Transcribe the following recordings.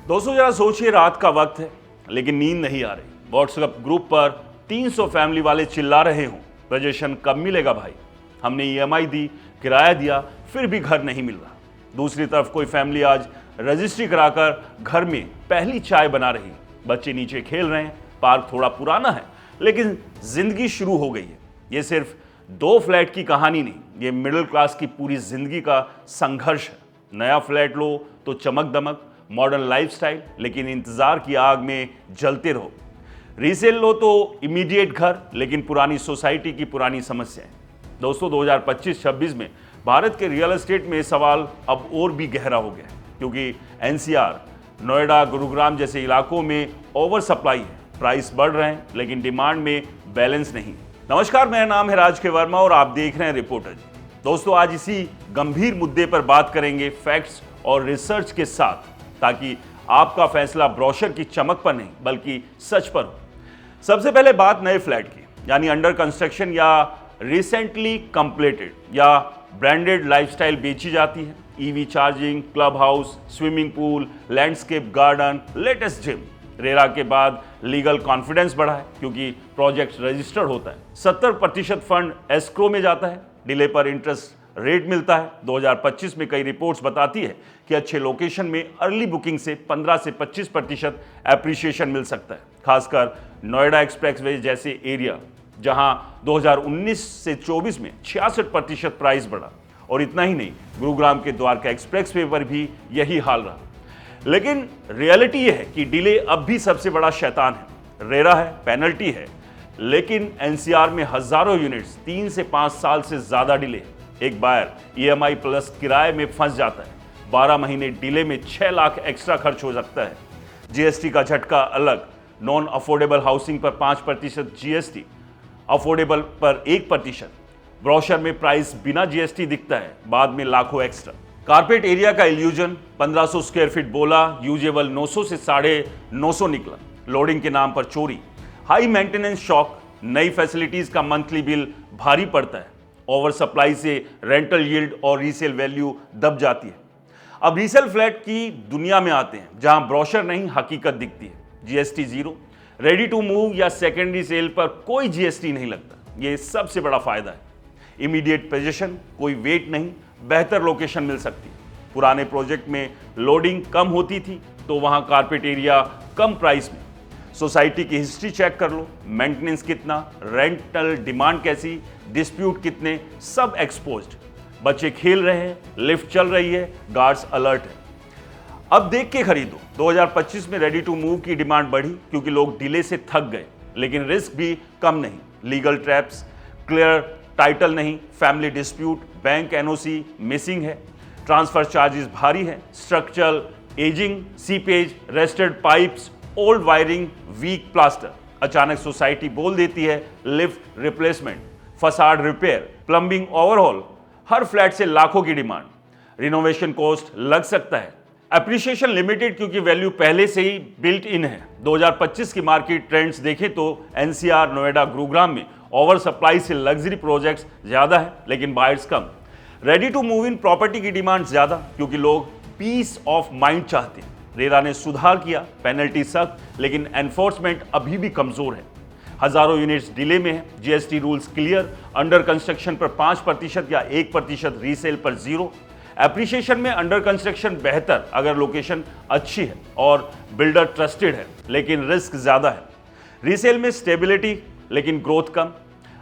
दोस्तों जरा सोचिए, रात का वक्त है लेकिन नींद नहीं आ रही। व्हाट्सएप ग्रुप पर 300 फैमिली वाले चिल्ला रहे हों, रजिस्ट्रेशन कब मिलेगा भाई, हमने ईएमआई दी, किराया दिया, फिर भी घर नहीं मिल रहा। दूसरी तरफ कोई फैमिली आज रजिस्ट्री कराकर घर में पहली चाय बना रही, बच्चे नीचे खेल रहे हैं, पार्क थोड़ा पुराना है लेकिन जिंदगी शुरू हो गई है। ये सिर्फ 2 फ्लैट की कहानी नहीं, ये मिडिल क्लास की पूरी जिंदगी का संघर्ष है। नया फ्लैट लो तो चमक दमक, मॉडर्न लाइफस्टाइल, लेकिन इंतजार की आग में जलते रहो। रीसेल लो तो इमीडिएट घर, लेकिन पुरानी सोसाइटी की पुरानी समस्याएं। दोस्तों 2025-26 में भारत के रियल एस्टेट में सवाल अब और भी गहरा हो गया है, क्योंकि एनसीआर, नोएडा, गुरुग्राम जैसे इलाकों में ओवर सप्लाई है। प्राइस बढ़ रहे हैं लेकिन डिमांड में बैलेंस नहीं। नमस्कार, मेरा नाम है राज के वर्मा और आप देख रहे हैं रिपोर्टर जी। दोस्तों आज इसी गंभीर मुद्दे पर बात करेंगे फैक्ट्स और रिसर्च के साथ, ताकि आपका फैसला ब्रोशर की चमक पर नहीं बल्कि सच पर हो। सबसे पहले बात नए फ्लैट की, यानी अंडर कंस्ट्रक्शन या रिसेंटली कंप्लीटेड या ब्रांडेड लाइफस्टाइल बेची जाती है। EV charging, club house, swimming pool, landscape garden, latest gym. RERA के बाद लीगल कॉन्फिडेंस बढ़ा है क्योंकि प्रोजेक्ट रजिस्टर्ड होता है। 70% फंड एस्क्रो में जाता है, डिले पर इंटरेस्ट रेट मिलता है। 2025 में कई रिपोर्ट्स बताती है कि अच्छे लोकेशन में अर्ली बुकिंग से 15 से 25% एप्रिसिएशन मिल सकता है, खासकर नोएडा एक्सप्रेसवे जैसे एरिया, जहां 2019 से 24 में 66% प्राइस बढ़ा। और इतना ही नहीं, गुरुग्राम के द्वारका एक्सप्रेसवे पर भी यही हाल रहा। लेकिन रियलिटी यह है कि डिले अब भी सबसे बड़ा शैतान है। रेरा है, पेनल्टी है, लेकिन एनसीआर में हजारों यूनिट्स 3 से 5 साल से ज्यादा डिले। एक बायर ईएमआई प्लस किराए में फंस जाता है, 12 महीने डिले में 6 लाख एक्स्ट्रा खर्च हो सकता है। जीएसटी का झटका अलग, नॉन अफोर्डेबल हाउसिंग पर 5% जीएसटी, अफोर्डेबल पर 1%। ब्रोशर में प्राइस बिना जीएसटी दिखता है, बाद में लाखों एक्स्ट्रा। कारपेट एरिया का इल्यूजन, 1500 स्क्वायर फीट बोला, यूजेबल 900 से 950 निकला। लोडिंग के नाम पर चोरी, हाई मेंटेनेंस शॉक, नई फैसिलिटीज का मंथली बिल भारी पड़ता है। ओवर सप्लाई से रेंटल यील्ड और रीसेल वैल्यू दब जाती है। अब रीसेल फ्लैट की दुनिया में आते हैं, जहां ब्रोशर नहीं हकीकत दिखती है। GST zero, ready to move या सेकेंडरी सेल पर कोई जीएसटी नहीं लगता। ये सबसे बड़ा फायदा है। इमीडिएट पोजीशन, कोई वेट नहीं, बेहतर लोकेशन मिल सकती है। पुराने प्रोजेक्ट में लोडिंग कम होती थी तो वहां कारपेट एरिया कम प्राइस में। सोसाइटी की हिस्ट्री चेक कर लो, मेंटेनेंस कितना, रेंटल डिमांड कैसी, डिस्प्यूट कितने, सब एक्सपोज्ड। बच्चे खेल रहे हैं, लिफ्ट चल रही है, गार्ड्स अलर्ट है। अब देख के खरीदो। 2025 में रेडी टू मूव की डिमांड बढ़ी क्योंकि लोग डिले से थक गए, लेकिन रिस्क भी कम नहीं। लीगल ट्रैप्स, क्लियर टाइटल नहीं, family dispute, bank NOC missing है, ट्रांसफर चार्जेस भारी है, structural ageing, seepage, rusted pipes, old wiring, weak plaster. अचानक सोसाइटी बोल देती है lift replacement, facade repair, plumbing overhaul. हर फ्लैट से लाखों की डिमांड। रिनोवेशन कॉस्ट लग सकता है, एप्रिसिएशन लिमिटेड क्योंकि वैल्यू पहले से ही बिल्ट इन है। 2025 की मार्केट ट्रेंड्स देखें तो एनसीआर, नोएडा, गुरुग्राम में ओवर सप्लाई से लग्जरी प्रोजेक्ट्स ज्यादा है लेकिन बायर्स कम। Ready to move in property की डिमांड ज्यादा क्योंकि लोग पीस ऑफ माइंड चाहते हैं। रेरा ने सुधार किया, पेनल्टी सख्त, लेकिन एनफोर्समेंट अभी भी कमजोर है। हजारों यूनिट्स डिले में है, GST rules clear, under construction पर 5% या 1%, रीसेल पर 0। एप्रिसिएशन में अंडर कंस्ट्रक्शन बेहतर अगर लोकेशन अच्छी है और बिल्डर ट्रस्टेड है, लेकिन रिस्क ज्यादा है। रीसेल में स्टेबिलिटी लेकिन ग्रोथ कम।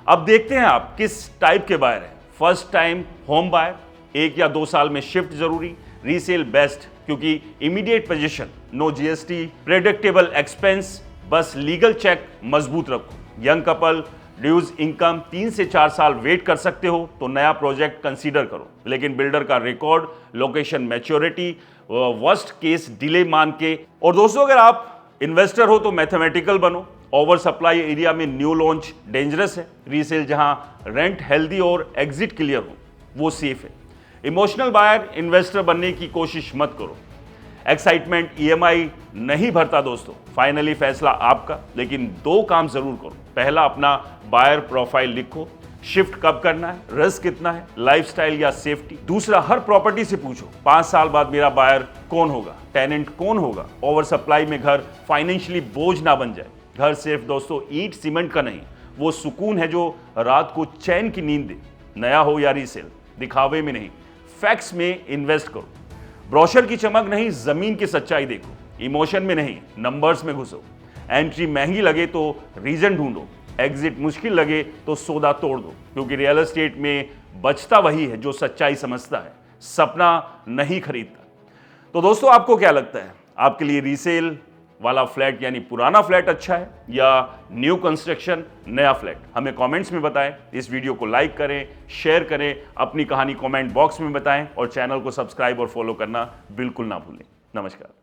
अब देखते हैं आप किस टाइप के बायर हैं। फर्स्ट टाइम होम बायर, 1 या 2 साल में शिफ्ट जरूरी। रीसेल बेस्ट क्योंकि immediate possession, no GST, predictable expense, बस लीगल चेक मजबूत रखो। यंग कपल, ड्यूज इनकम, 3 से 4 साल वेट कर सकते हो तो नया प्रोजेक्ट कंसीडर करो, लेकिन बिल्डर का record, location maturity, worst case delay मान के। और दोस्तों अगर आप इन्वेस्टर हो तो मैथमेटिकल बनो। ओवर सप्लाई एरिया में न्यू लॉन्च डेंजरस है। रीसेल जहां रेंट हेल्दी और एग्जिट क्लियर हो वो सेफ है। इमोशनल बायर इन्वेस्टर बनने की कोशिश मत करो। एक्साइटमेंट ईएमआई नहीं भरता दोस्तों। फाइनली फैसला आपका, लेकिन 2 काम जरूर करो। पहला, अपना बायर प्रोफाइल लिखो, शिफ्ट कब करना है, रिस्क कितना है, लाइफस्टाइल या सेफ्टी। दूसरा, हर प्रॉपर्टी से पूछो 5 साल बाद मेरा बायर कौन होगा, टेनेंट कौन होगा, ओवर सप्लाई में घर फाइनेंशियली बोझ ना बन जाए। घर सिर्फ दोस्तों ईंट सीमेंट का नहीं, वो सुकून है जो रात को चैन की नींद दे। नया हो या रीसेल, दिखावे में नहीं, फैक्ट्स में इन्वेस्ट करो। ब्रोशर की चमक नहीं, जमीन की सच्चाई देखो। इमोशन में नहीं, नंबर्स में घुसो। एंट्री महंगी लगे तो रीजन ढूंढो, एग्जिट मुश्किल लगे तो सौदा तोड़ दो, क्योंकि रियल एस्टेट में बचता वही है जो सच्चाई समझता है, सपना नहीं खरीदता। तो दोस्तों आपको क्या लगता है, आपके लिए रीसेल वाला फ्लैट यानी पुराना फ्लैट अच्छा है या न्यू कंस्ट्रक्शन नया फ्लैट? हमें कमेंट्स में बताएं। इस वीडियो को लाइक करें, शेयर करें, अपनी कहानी कमेंट बॉक्स में बताएं और चैनल को सब्सक्राइब और फॉलो करना बिल्कुल ना भूलें। नमस्कार।